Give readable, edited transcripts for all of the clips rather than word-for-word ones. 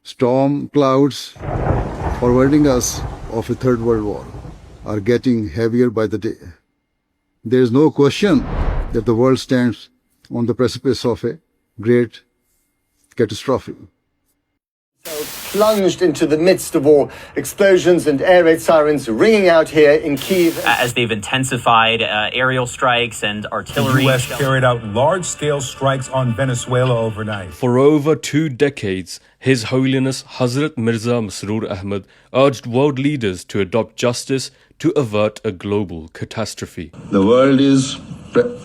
Storm clouds forwarding us of a third world war are getting heavier by the day. There is no question that the world stands on the precipice of a great catastrophe. Plunged into the midst of war, explosions and air raid sirens ringing out here in Kyiv. As they've intensified aerial strikes and artillery. The U.S. carried out large-scale strikes on Venezuela overnight. For over 2 decades, His Holiness Hazrat Mirza Masroor Ahmad urged world leaders to adopt justice to avert a global catastrophe. The world is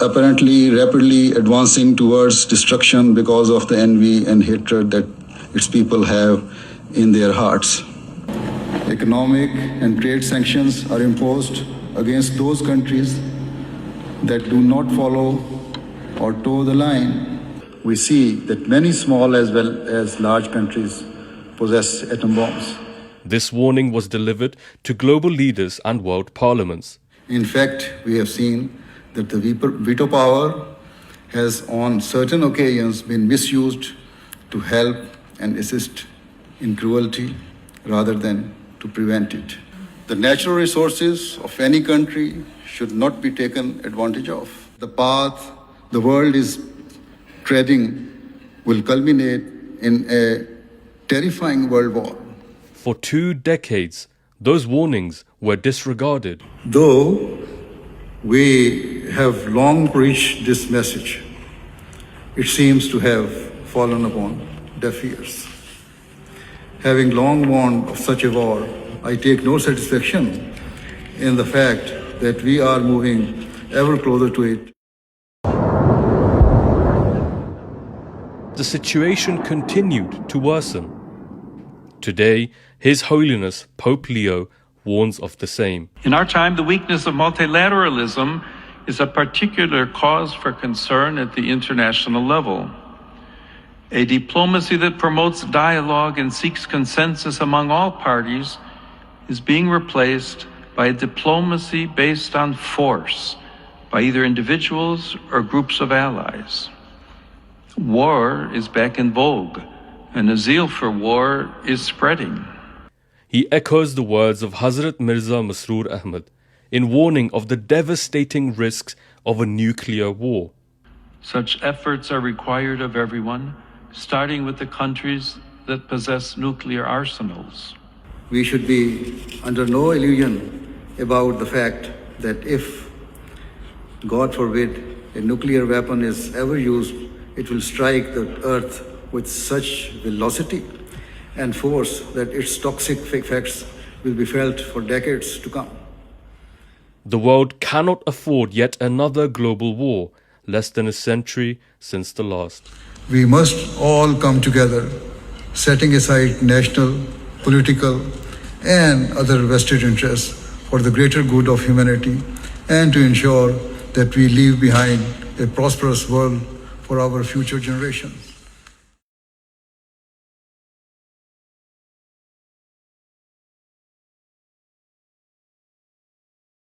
apparently rapidly advancing towards destruction because of the envy and hatred that its people have in their hearts. Economic and trade sanctions are imposed against those countries that do not follow or toe the line. We see that many small as well as large countries possess atom bombs. This warning was delivered to global leaders and world parliaments. In fact, we have seen that the veto power has on certain occasions been misused to help and assist in cruelty rather than to prevent it. The natural resources of any country should not be taken advantage of. The path the world is treading will culminate in a terrifying world war. For 2 decades, those warnings were disregarded. Though we have long preached this message, it seems to have fallen upon deaf ears. Having long warned of such a war, I take no satisfaction in the fact that we are moving ever closer to it. The situation continued to worsen. Today, His Holiness Pope Leo warns of the same. In our time, the weakness of multilateralism is a particular cause for concern at the international level. A diplomacy that promotes dialogue and seeks consensus among all parties is being replaced by a diplomacy based on force by either individuals or groups of allies. War is back in vogue, and a zeal for war is spreading. He echoes the words of Hazrat Mirza Masroor Ahmad in warning of the devastating risks of a nuclear war. Such efforts are required of everyone, starting with the countries that possess nuclear arsenals. We should be under no illusion about the fact that if, God forbid, a nuclear weapon is ever used, it will strike the earth with such velocity and force that its toxic effects will be felt for decades to come. The world cannot afford yet another global war, less than a century since the last. We must all come together, setting aside national, political, and other vested interests for the greater good of humanity and to ensure that we leave behind a prosperous world for our future generations.